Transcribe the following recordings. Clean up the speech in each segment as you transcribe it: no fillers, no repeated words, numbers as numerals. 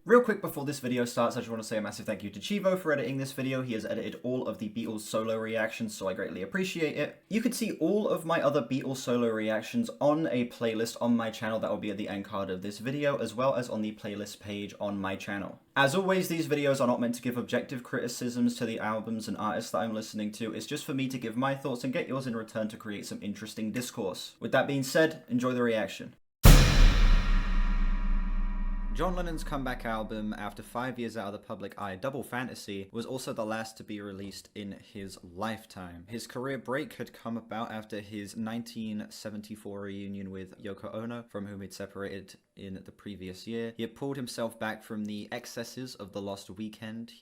Real quick before this video starts, I just want to say a massive thank you to Chivo for editing this video. He has edited all of the Beatles solo reactions, so I greatly appreciate it. You can see all of my other Beatles solo reactions on a playlist on my channel that will be at the end card of this video, as well as on the playlist page on my channel. As always, these videos are not meant to give objective criticisms to the albums and artists that I'm listening to. It's just for me to give my thoughts and get yours in return to create some interesting discourse. With that being said, enjoy the reaction. John Lennon's comeback album, after 5 years out of the public eye, Double Fantasy, was also the last to be released in his lifetime. His career break had come about after his 1974 reunion with Yoko Ono, from whom he'd separated in the previous year. He had pulled himself back from the excesses of The Lost Weekend.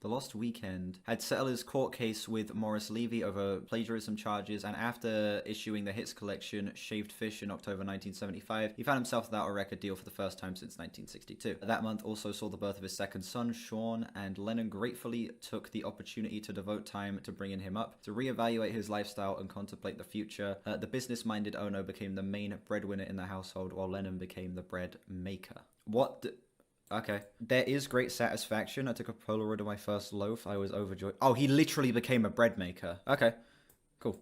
The Lost Weekend had settled his court case with Morris Levy over plagiarism charges, and after issuing the hits collection Shaved Fish in October 1975, he found himself without a record deal for the first time since 1962. That month also saw the birth of his second son, Sean, and Lennon gratefully took the opportunity to devote time to bringing him up, to reevaluate his lifestyle and contemplate the future. The business-minded Ono became the main breadwinner in the household, while Lennon became the bread maker. Okay. There is great satisfaction. I took a Polaroid of my first loaf. I was overjoyed. Oh, he literally became a bread maker. Okay. Cool.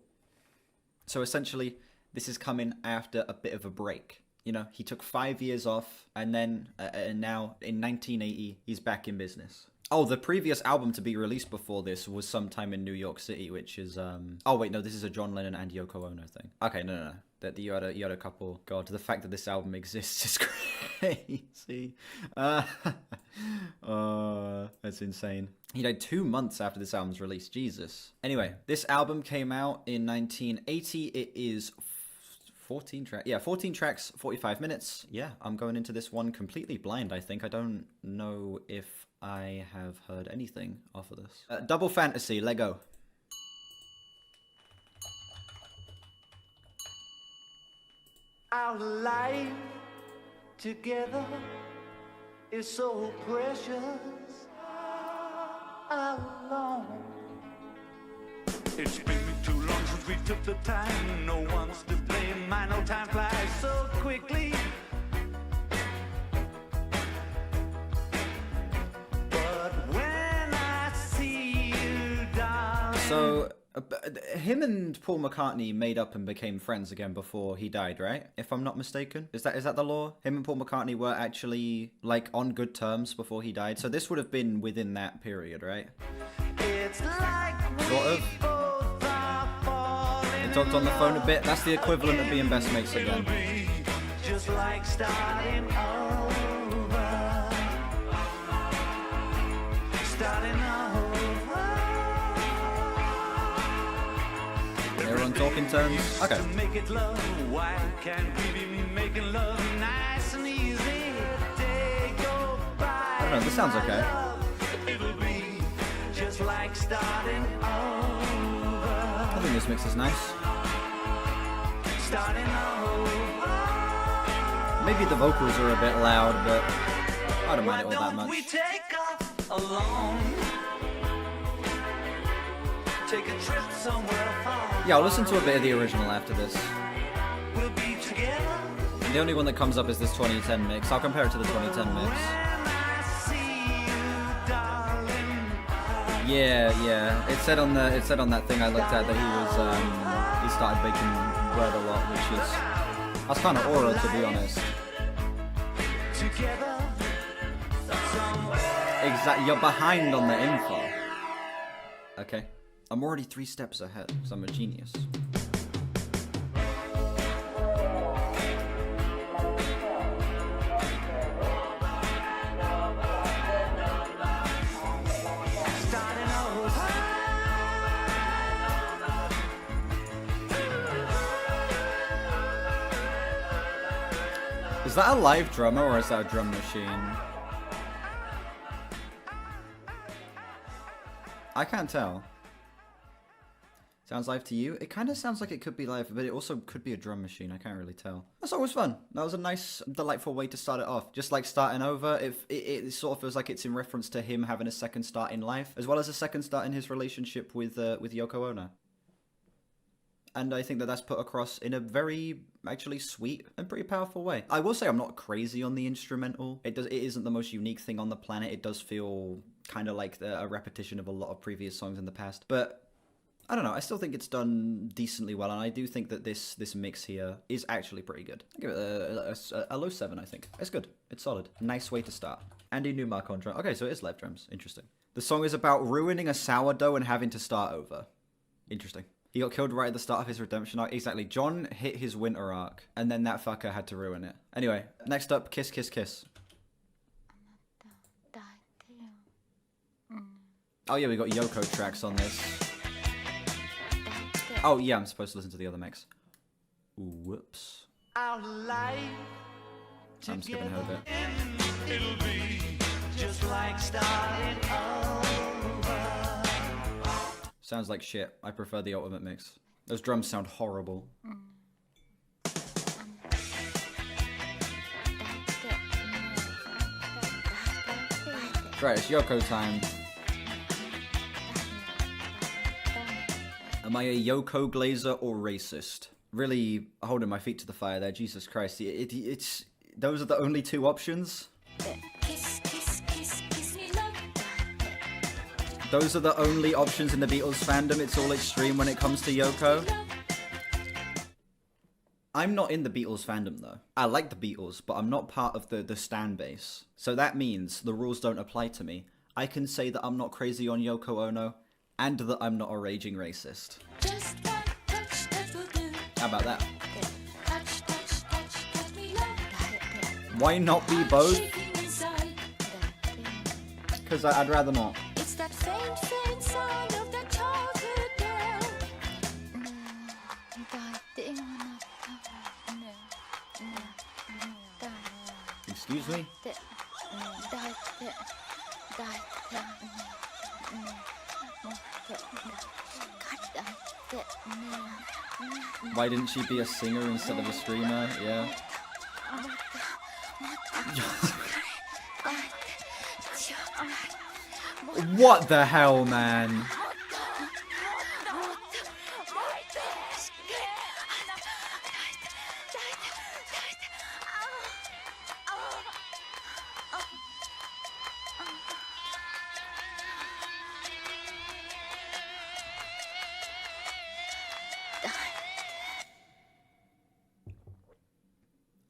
So essentially, this is coming after a bit of a break. You know, he took 5 years off, and then, and now, in 1980, he's back in business. Oh, the previous album to be released before this was sometime in New York City, which is, oh wait, no, this is a John Lennon and Yoko Ono thing. Okay, no. That you had a couple. God, the fact that this album exists is crazy. That's insane. He died 2 months after this album's release. Jesus. Anyway, this album came out in 1980. It is 14 tracks. Yeah, 14 tracks, 45 minutes. Yeah, I'm going into this one completely blind, I think. I don't know if I have heard anything off of this. Double Fantasy, let go. Our life together is so precious. Alone. It's been too long since we took the time. No one's to blame. I know time flies so quickly. But when I see you, darling. So him and Paul McCartney made up and became friends again before he died, right? If I'm not mistaken. Is that the law? Him and Paul McCartney were actually, like, on good terms before he died. So this would have been within that period, right? It's like sort of. They talked on the phone a bit. That's the equivalent of being best mates again. Just like starting over. Starting over. They were on talking terms. Okay. To make it love, why can't we be making love nice and easy? Day go by. I don't know, this sounds okay. It'll be just like starting over. I think this mix is nice. Starting over. Maybe the vocals are a bit loud, but I don't mind it all that Why don't much. we take off alone? Take a trip somewhere far. Yeah, I'll listen to a bit of the original after this. We'll be together. The only one that comes up is this 2010 mix. I'll compare it to the 2010 mix. When I see you, darling. Yeah. It said on that thing I looked at that he started baking bread a lot, which is that's kind of aura, to be honest. Together. Exactly. You're behind on the info. Okay. I'm already 3 steps ahead, because I'm a genius. Starting over. Is that a live drummer or is that a drum machine? I can't tell. Sounds live to you? It kind of sounds like it could be live, but it also could be a drum machine. I can't really tell. That's always fun. That was a nice, delightful way to start it off. Just like starting over, it sort of feels like it's in reference to him having a second start in life, as well as a second start in his relationship with Yoko Ono. and I think that that's put across in a very actually sweet and pretty powerful way. I will say I'm not crazy on the instrumental. It isn't the most unique thing on the planet. It does feel kind of like a repetition of a lot of previous songs in the past, but I don't know, I still think it's done decently well, and I do think that this mix here is actually pretty good. I give it a low 7, I think. It's good. It's solid. Nice way to start. Andy Newmark on drum. Okay, so it is live drums. Interesting. The song is about ruining a sourdough and having to start over. Interesting. He got killed right at the start of his redemption arc. Exactly. John hit his winter arc, and then that fucker had to ruin it. Anyway, next up, Kiss Kiss Kiss. Oh yeah, we got Yoko tracks on this. Oh, yeah, I'm supposed to listen to the other mix. Whoops. I'm skipping ahead of it. It'll be just like starting over. Sounds like shit. I prefer the ultimate mix. Those drums sound horrible. Right, it's Yoko time. Am I a Yoko glazer or racist? Really holding my feet to the fire there, Jesus Christ. It's those are the only two options? Those are the only options in the Beatles fandom. It's all extreme when it comes to Yoko. I'm not in the Beatles fandom though. I like the Beatles, but I'm not part of the stan base. So that means the rules don't apply to me. I can say that I'm not crazy on Yoko Ono, and that I'm not a raging racist. How about that? Why not be both? Because I'd rather not. It's that faint sound of that childhood girl. Excuse me? Why didn't she be a singer instead of a screamer? Yeah. What the hell, man?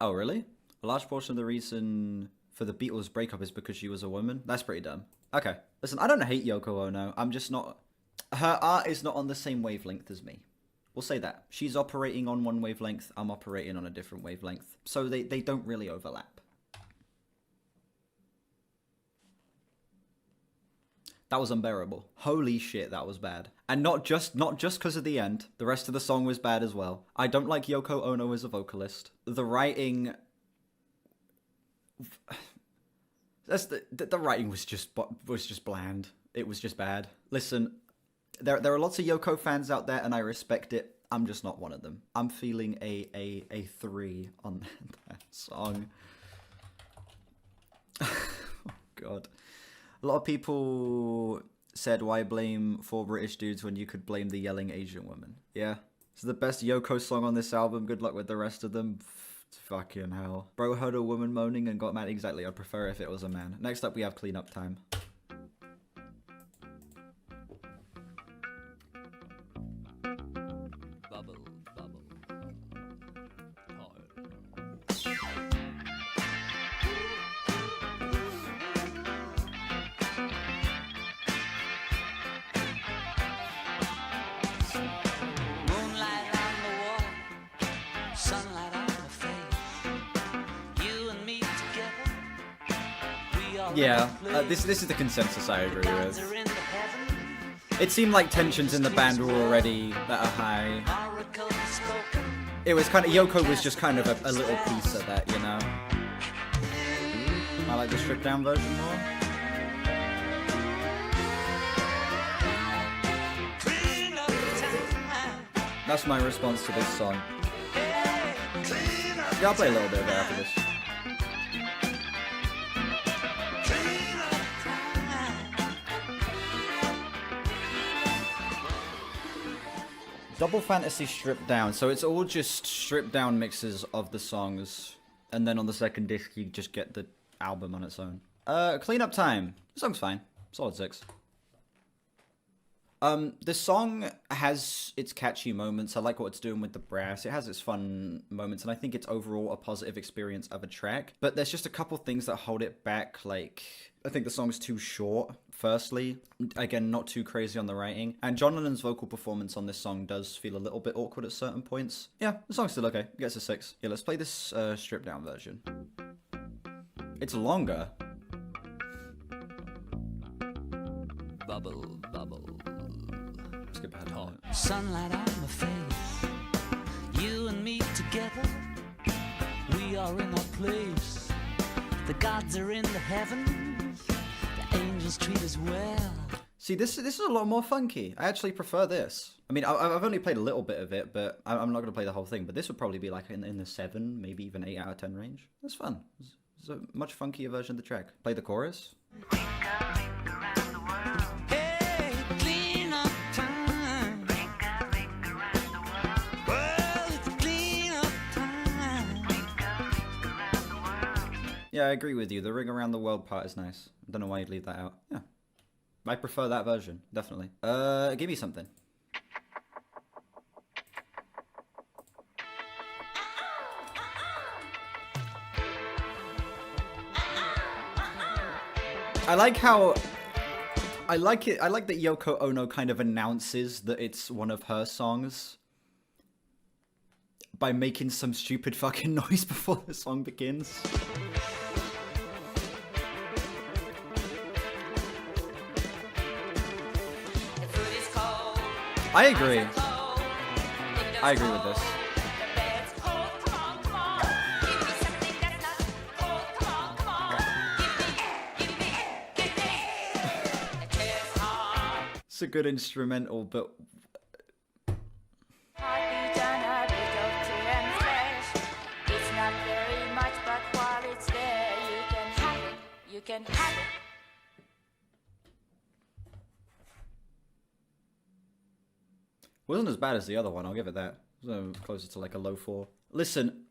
Oh, really? A large portion of the reason for the Beatles' breakup is because she was a woman? That's pretty dumb. Okay. Listen, I don't hate Yoko Ono. I'm just not... Her art is not on the same wavelength as me. We'll say that. She's operating on one wavelength, I'm operating on a different wavelength. So they don't really overlap. That was unbearable. Holy shit, that was bad. And not just because of the end. The rest of the song was bad as well. I don't like Yoko Ono as a vocalist. The writing... The writing was just bland. It was just bad. Listen, there are lots of Yoko fans out there, and I respect it. I'm just not one of them. I'm feeling a 3 on that song. Oh God. A lot of people said, why blame 4 British dudes when you could blame the yelling Asian woman? Yeah. It's the best Yoko song on this album. Good luck with the rest of them. Fucking hell. Bro heard a woman moaning and got mad. Exactly. I'd prefer if it was a man. Next up, we have Clean Up Time. Bubble, bubble. Moonlight on the wall, sunlight on the face. You and me together, we are Yeah, this is the consensus I agree gods with. are in the heaven. It seemed like tensions in the band were already that are high. Oracles spoken. It was kind of, Yoko was just kind of a little piece of that, you know? I like the stripped down version more. Clean up time. That's my response to this song. Hey, clean up Yeah, I'll play a little bit of it after this. clean up time. Double Fantasy stripped down. So it's all just stripped down mixes of the songs. And then on the second disc, you just get the album on its own. Cleanup Time. The song's fine. Solid 6. The song has its catchy moments. I like what it's doing with the brass. It has its fun moments, and I think it's overall a positive experience of a track. But there's just a couple things that hold it back. Like, I think the song's too short, firstly. Again, not too crazy on the writing. And John Lennon's vocal performance on this song does feel a little bit awkward at certain points. Yeah, the song's still okay. It gets a 6. Yeah, let's play this stripped down version. It's longer. Bubble, bubble. Skip ahead. Oh. Sunlight on my face. You and me together. We are in our place. The gods are in the heavens. The angels treat us well. See, this is a lot more funky. I actually prefer this. I mean, I've only played a little bit of it, but I'm not going to play the whole thing. But this would probably be like in the 7, maybe even 8 out of 10 range. It's fun. It's a much funkier version of the track. Play the chorus. Hey, clean up time. Well, it's clean up time. Yeah, I agree with you. The Ring Around the World part is nice. I don't know why you'd leave that out. Yeah. I prefer that version, definitely. Give me something. I like how... I like it. I like that Yoko Ono kind of announces that it's one of her songs by making some stupid fucking noise before the song begins. I agree. I agree with this. It's a good instrumental, but Heartbeat and a bit of tea and flesh. It's not very much, but while it's there, you can have it. You can have it. wasn't as bad as the other one, I'll give it that. It was closer to like a low 4. Listen,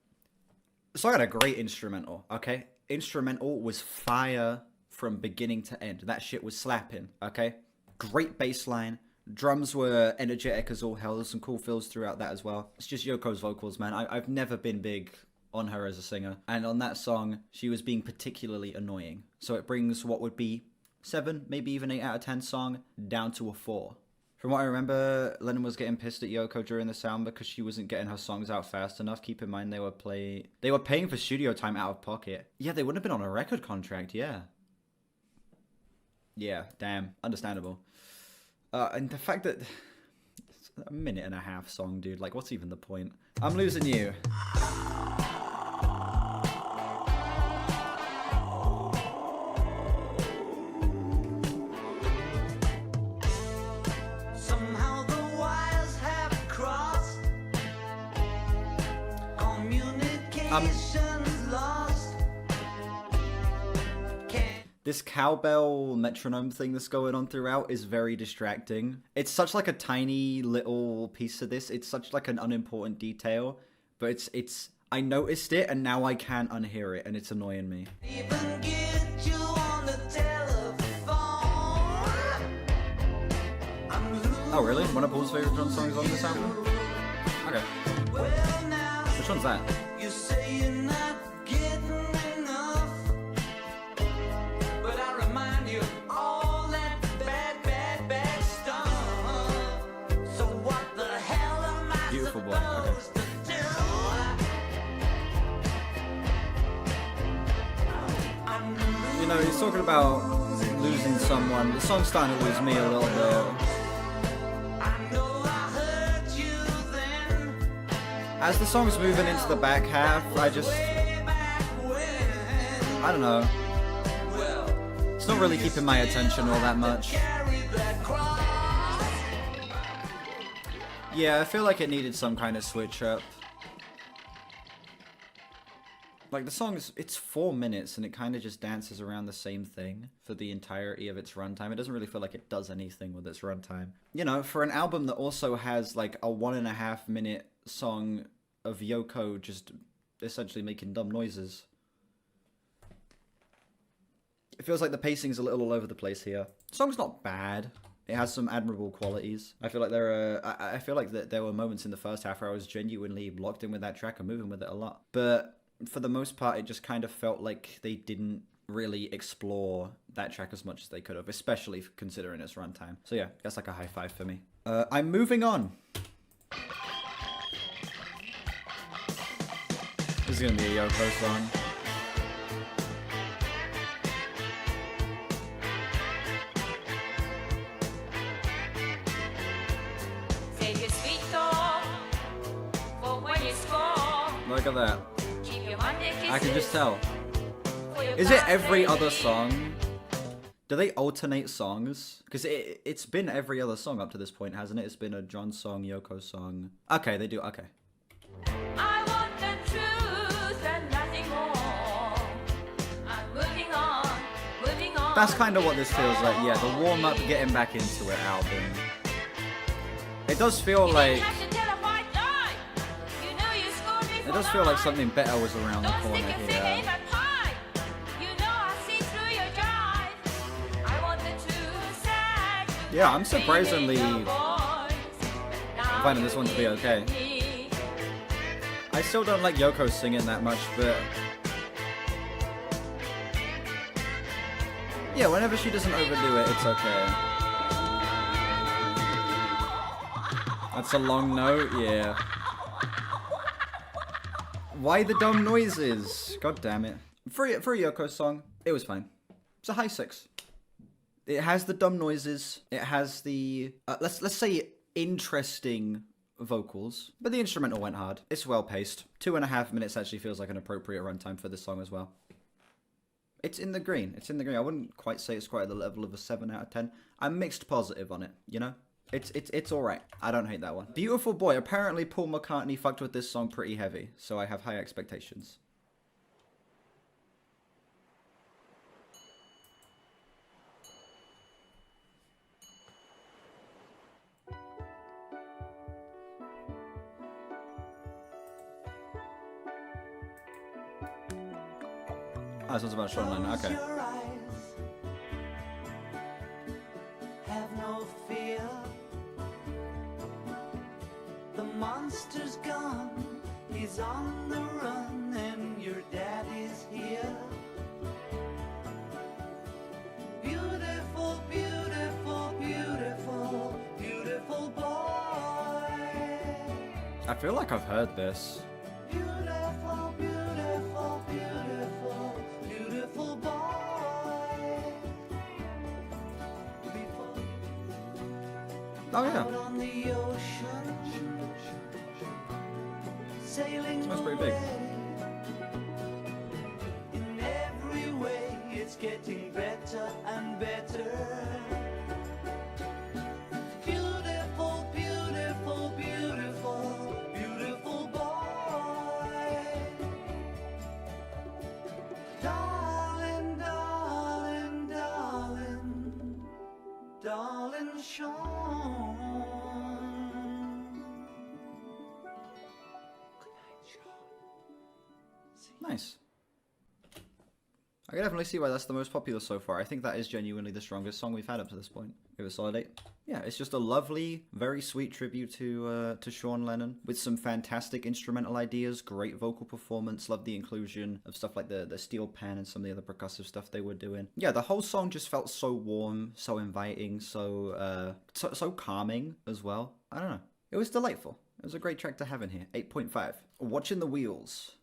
so I got a great instrumental, okay? Instrumental was fire from beginning to end. That shit was slapping, okay? Great bass line. Drums were energetic as all hell. There's some cool fills throughout that as well. It's just Yoko's vocals, man. I've never been big on her as a singer. And on that song, she was being particularly annoying. So it brings what would be 7, maybe even 8 out of 10 song down to a 4. From what I remember, Lennon was getting pissed at Yoko during the sound because she wasn't getting her songs out fast enough. Keep in mind they were paying for studio time out of pocket. Yeah, they wouldn't have been on a record contract, yeah. Yeah, damn. Understandable. And the fact that it's a 1.5-minute song, dude. Like, what's even the point? I'm losing you. Somehow the wires have crossed. Communication's lost. This cowbell metronome thing that's going on throughout is very distracting. It's such like a tiny little piece of this. It's such like an unimportant detail, but it's I noticed it and now I can't unhear it and it's annoying me. Even get you on the telephone. Oh really? One of Paul's favorite John songs on this album? Okay. Well now, Which one's that? you say you're not getting enough, but I remind you all that bad stuff. So what the hell am I Beautiful boy. supposed to do? You know, he's talking about losing someone. The song's starting to lose me a little bit. I know I hurt you then, As the song's moving into the back half, I way back when. don't know. Well, It's not really keeping my attention all that much. carry that cross. Yeah, I feel like it needed some kind of switch up. Like, the song's, it's 4 minutes, and it kind of just dances around the same thing for the entirety of its runtime. It doesn't really feel like it does anything with its runtime. You know, for an album that also has, like, a 1.5 minute song of Yoko just essentially making dumb noises. It feels like the pacing's a little all over the place here. The song's not bad. It has some admirable qualities. I feel like there were moments in the first half where I was genuinely locked in with that track and moving with it a lot. But for the most part, it just kind of felt like they didn't really explore that track as much as they could have, especially considering its runtime. So yeah, that's like a high five for me. I'm moving on. This is gonna be a Yoko song. Look at that. I can just tell. Is it every other song? Do they alternate songs? Because it's been every other song up to this point, hasn't it? It's been a John song, Yoko song. Okay, they do. Okay. I want the truth and nothing more. I'm moving on, moving on. That's kind of what this feels like. Yeah, the warm up, getting back into it album. It does feel like. It does feel like something better was around the corner here. Yeah, I'm surprisingly finding this one to be okay. I still don't like Yoko singing that much, but yeah, whenever she doesn't overdo it, it's okay. That's a long note, yeah. Why the dumb noises? God damn it. For a Yoko song, it was fine. It's a high 6. It has the dumb noises. It has the let's say interesting vocals, but the instrumental went hard. It's well paced. 2.5 minutes actually feels like an appropriate runtime for this song as well. It's in the green. It's in the green. I wouldn't quite say it's quite at the level of a 7 out of 10. I'm mixed positive on it, you know? It's alright. I don't hate that one. Beautiful Boy. Apparently Paul McCartney fucked with this song pretty heavy, so I have high expectations. Oh, this one's about John Lennon. Okay. Have no fear. The monster's gone. He's on the run, and your daddy's here. Beautiful, beautiful, beautiful, beautiful boy. I feel like I've heard this. Beautiful, beautiful, beautiful, beautiful boy. Oh yeah. Out on the ocean, sailing That's pretty big. away. In every way, it's getting better and better. Beautiful, beautiful, beautiful, beautiful boy. Darling, darling, darling, darling Sean. Nice. I can definitely see why that's the most popular so far. I think that is genuinely the strongest song we've had up to this point. Give it a solid 8. Yeah, it's just a lovely, very sweet tribute to Sean Lennon with some fantastic instrumental ideas, great vocal performance. Love the inclusion of stuff like the steel pan and some of the other percussive stuff they were doing. Yeah, the whole song just felt so warm, so inviting, so calming as well. I don't know. It was delightful. It was a great track to have in here. 8.5. Watching the Wheels.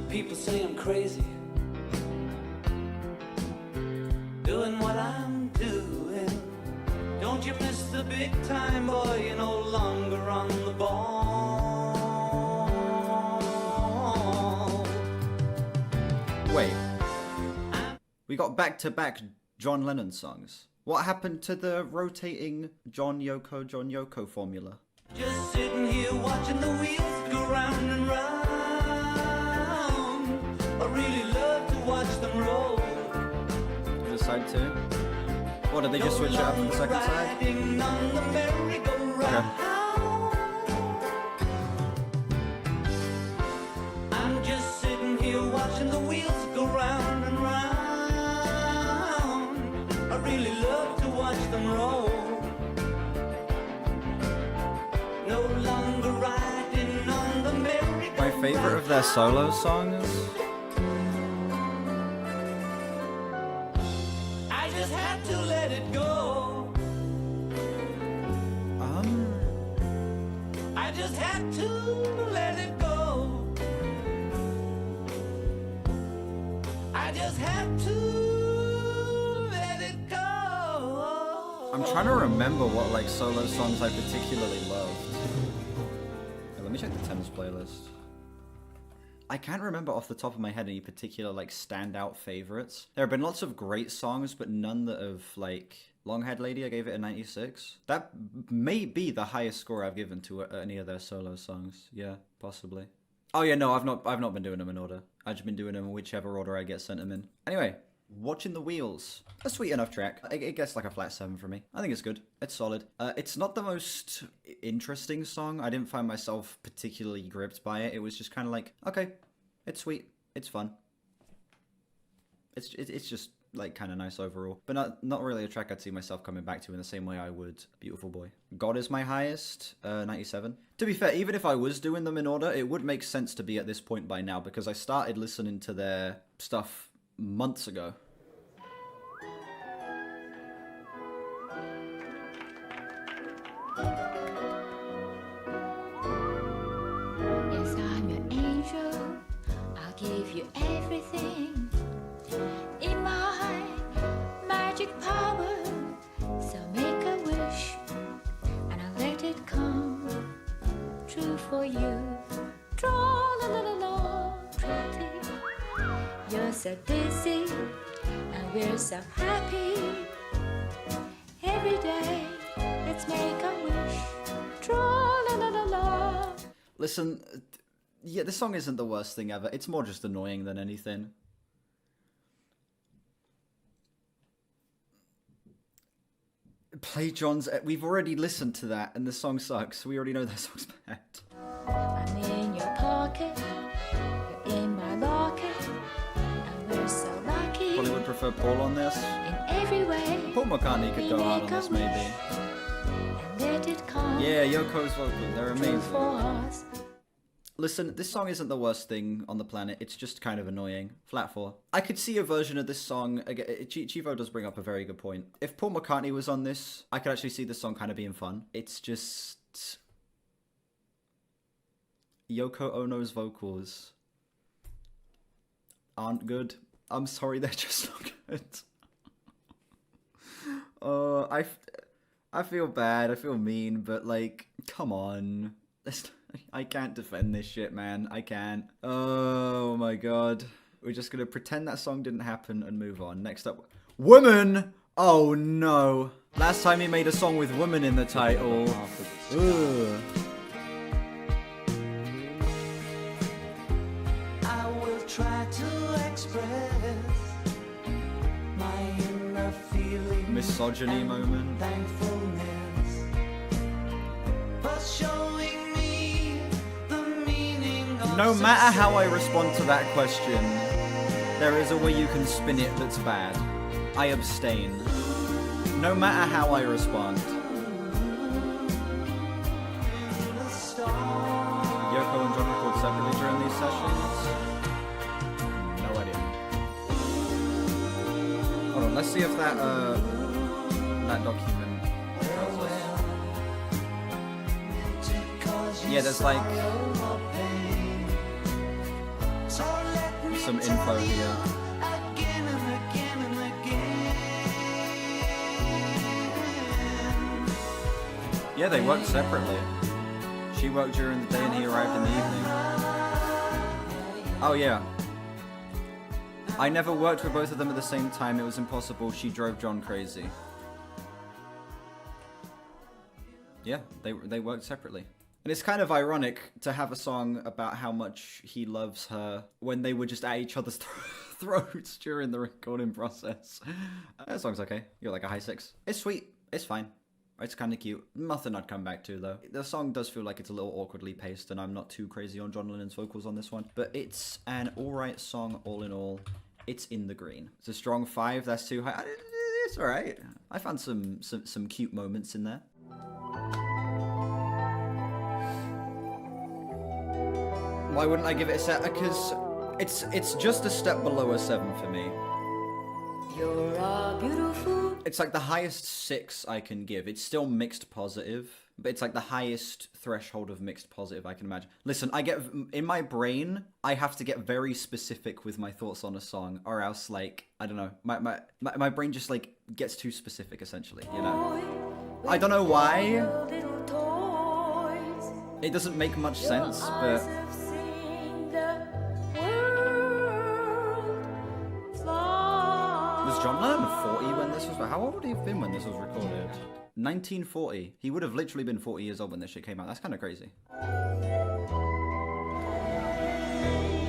People say I'm crazy, doing what I'm doing. Don't you miss the big time, boy? You're no longer on the ball. Wait. We got back-to-back John Lennon songs. What happened to the rotating John Yoko formula? Just sitting here watching the wheels go round and round. I really love to watch them roll. The side two. What, did they just switch it up from the second side? Okay. I'm just sitting here watching the wheels go round and round. I really love to watch them roll. No longer riding on the merry-go-round. My favorite of their solo songs? I just had to let it go. I just had to let it go. I just had to let it go. I'm trying to remember what like solo songs I particularly loved. Okay, let me check the Thames playlist. I can't remember off the top of my head any particular like standout favorites. There have been lots of great songs, but none that have like Longhaired Lady. I gave it a 96. That may be the highest score I've given to any of their solo songs. Yeah, possibly. Oh yeah, no, I've not been doing them in order. I've just been doing them in whichever order I get sent them in. Anyway, Watching the Wheels. A sweet enough track. It gets like a flat 7 for me. I think it's good. It's solid. It's not the most interesting song. I didn't find myself particularly gripped by it. It was just kind of like, okay, it's sweet. It's fun. It's just like kind of nice overall. But not really a track I'd see myself coming back to in the same way I would Beautiful Boy. God is my highest, 97. To be fair, even if I was doing them in order, it would make sense to be at this point by now because I started listening to their stuff months ago. Yes, I'm your angel. I'll give you everything in my magic power. So make a wish and I'll let it come true for you. Tra-la-la-la-la, pretty. You're so dizzy and we're so happy. Every day, let's make a wish. Tra-la-la-la-la. Listen, yeah, this song isn't the worst thing ever. It's more just annoying than anything. Play John's... We've already listened to that, and the song sucks. We already know that song's bad. I'm in your pocket, you're in my locket, and we're so lucky. Probably would prefer Paul on this. In every way, Paul McCartney could go hard on this, maybe. and let it come Yeah, Yoko's vocals, they're true amazing. for us. Listen, this song isn't the worst thing on the planet. It's just kind of annoying. Flat 4. I could see a version of this song. Again, Chivo does bring up a very good point. If Paul McCartney was on this, I could actually see this song kind of being fun. It's just... Yoko Ono's vocals aren't good. I'm sorry, they're just not good. I feel bad. I feel mean, but like, come on. I can't defend this shit, man. I can't. Oh my god. We're just gonna pretend that song didn't happen and move on. Next up, Woman! Oh no. Last time he made a song with woman in the title. Ugh. I will try to express my inner feeling. Misogyny moment. Thankfulness for showing me the meaning of No matter how I respond to that question, there is a way you can spin it that's bad. I abstain. No matter how I respond. Yoko and John record separately during these sessions? No idea. Hold on, let's see if that document tells us. Yeah, there's like some info here. Yeah, they worked separately. She worked during the day and he arrived in the evening. Oh yeah. I never worked with both of them at the same time. It was impossible. She drove John crazy. Yeah, they worked separately. And it's kind of ironic to have a song about how much he loves her when they were just at each other's throats during the recording process. That song's okay. You're like a high 6. It's sweet. It's fine. It's kind of cute. Nothing I'd come back to, though. The song does feel like it's a little awkwardly paced, and I'm not too crazy on John Lennon's vocals on this one. But it's an alright song all in all. It's in the green. It's a strong 5. That's too high. It's alright. I found some cute moments in there. Why wouldn't I give it a 7? Because it's just a step below a 7 for me. You're a beautiful. It's like the highest 6 I can give. It's still mixed positive, but it's like the highest threshold of mixed positive I can imagine. Listen, in my brain, I have to get very specific with my thoughts on a song, or else, like, I don't know, my brain just, like, gets too specific, essentially, you know? I don't know why. It doesn't make much sense, but... Was John Lennon 40 when this was... How old would he have been when this was recorded? 1940. He would have literally been 40 years old when this shit came out. That's kind of crazy.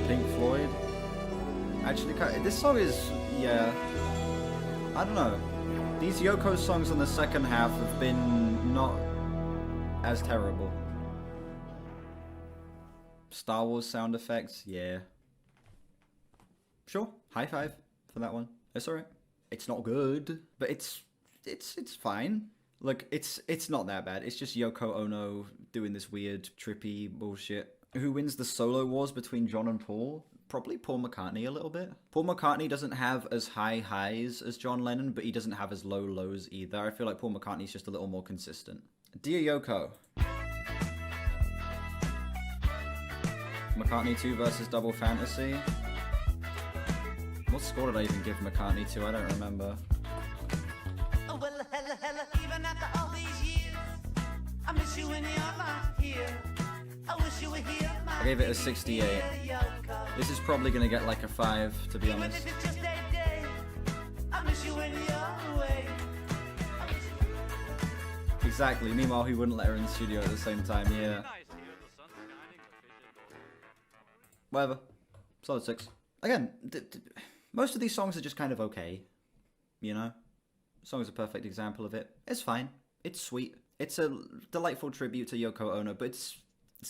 Pink Floyd. Actually, this song is... Yeah. I don't know. These Yoko songs on the second half have been not as terrible. Star Wars sound effects, yeah. Sure, high 5 for that one. It's alright. It's not good, but it's fine. Look, it's not that bad. It's just Yoko Ono doing this weird, trippy bullshit. Who wins the solo wars between John and Paul? Probably Paul McCartney a little bit. Paul McCartney doesn't have as high highs as John Lennon, but he doesn't have as low lows either. I feel like Paul McCartney's just a little more consistent. Dear Yoko. McCartney 2 versus Double Fantasy. What score did I even give McCartney 2? I don't remember. Oh, well, hella, even after all these years, I miss you when you're not here. I wish you were here. I gave it a 68. This is probably gonna get like a 5, to be honest. Even if it's just a day, I miss you when you're away. Exactly. Meanwhile, he wouldn't let her in the studio at the same time. Yeah. Whatever. Solid 6. Again, most of these songs are just kind of okay. You know? The song is a perfect example of it. It's fine. It's sweet. It's a delightful tribute to Yoko Ono, but it's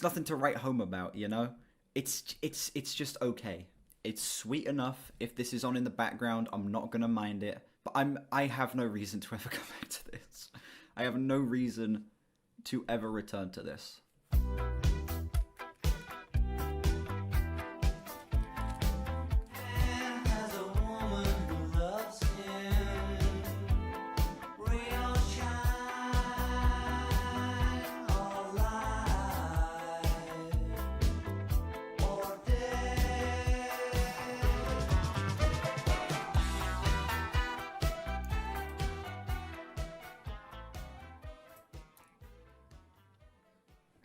nothing to write home about, you know? It's just okay. It's sweet enough. If this is on in the background, I'm not gonna mind it. But I have no reason to ever come back to this. I have no reason to ever return to this.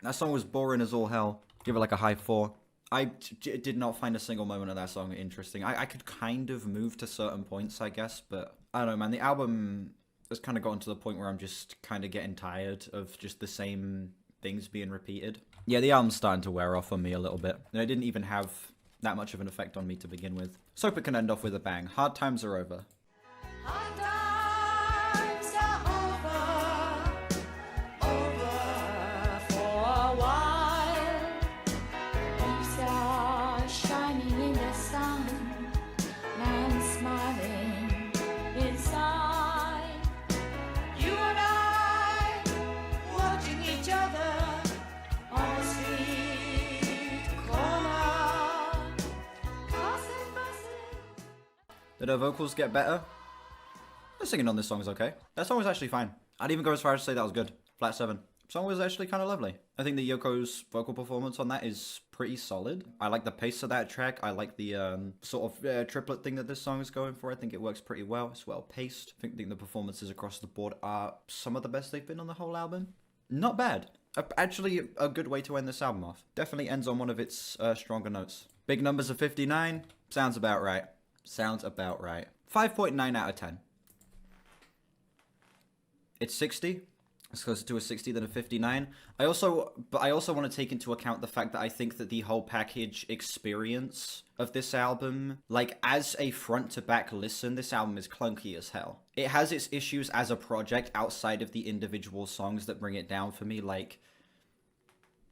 That song was boring as all hell. Give it like a high 4. I did not find a single moment of that song interesting. I could kind of move to certain points, I guess, but I don't know, man. The album has kind of gotten to the point where I'm just kind of getting tired of just the same things being repeated. Yeah, the album's starting to wear off on me a little bit. And it didn't even have that much of an effect on me to begin with. So hope it can end off with a bang. Hard times are over. Hard times are over for a while. Leaves are shining in the sun, and smiling inside. You and I watching each other on the street corner. Did her vocals get better? The singing on this song is okay. That song was actually fine. I'd even go as far as to say that was good. Flat 7. The song was actually kind of lovely. I think that Yoko's vocal performance on that is pretty solid. I like the pace of that track. I like the sort of triplet thing that this song is going for. I think it works pretty well. It's well paced. I think the performances across the board are some of the best they've been on the whole album. Not bad. Actually, a good way to end this album off. Definitely ends on one of its stronger notes. Big numbers of 59. Sounds about right. Sounds about right. 5.9 out of 10. It's 60. It's closer to a 60 than a 59. I also want to take into account the fact that I think that the whole package experience of this album, like as a front to back listen, this album is clunky as hell. It has its issues as a project outside of the individual songs that bring it down for me, like,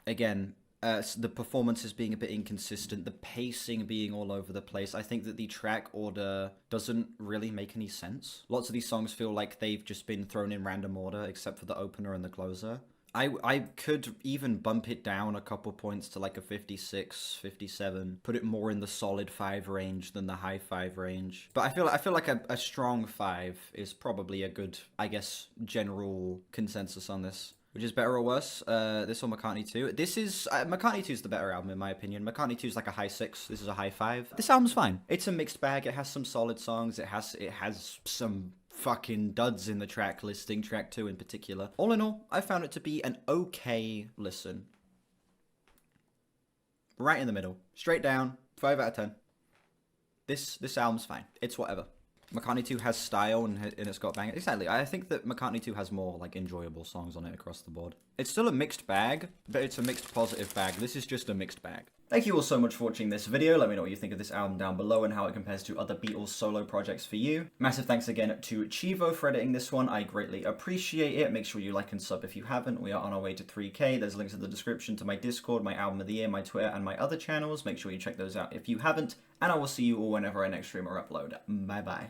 again, the performances being a bit inconsistent, the pacing being all over the place. I think that the track order doesn't really make any sense. Lots of these songs feel like they've just been thrown in random order, except for the opener and the closer. I could even bump it down a couple points to like a 56, 57, put it more in the solid 5 range than the high 5 range. But I feel like a strong 5 is probably a good, I guess, general consensus on this. Which is better or worse? This or McCartney 2? This is... McCartney 2 is the better album, in my opinion. McCartney 2 is like a high 6. This is a high 5. This album's fine. It's a mixed bag. It has some solid songs. It has some fucking duds in the track listing. Track 2 in particular. All in all, I found it to be an okay listen. Right in the middle. Straight down. 5 out of 10. This album's fine. It's whatever. McCartney 2 has style and it's got bangers. Exactly. I think that McCartney 2 has more like enjoyable songs on it across the board. It's still a mixed bag, but it's a mixed positive bag. This is just a mixed bag. Thank you all so much for watching this video. Let me know what you think of this album down below and how it compares to other Beatles solo projects for you. Massive thanks again to Chivo for editing this one. I greatly appreciate it. Make sure you like and sub if you haven't. We are on our way to 3K. There's links in the description to my Discord, my album of the year, my Twitter, and my other channels. Make sure you check those out if you haven't. And I will see you all whenever I next stream or upload. Bye bye.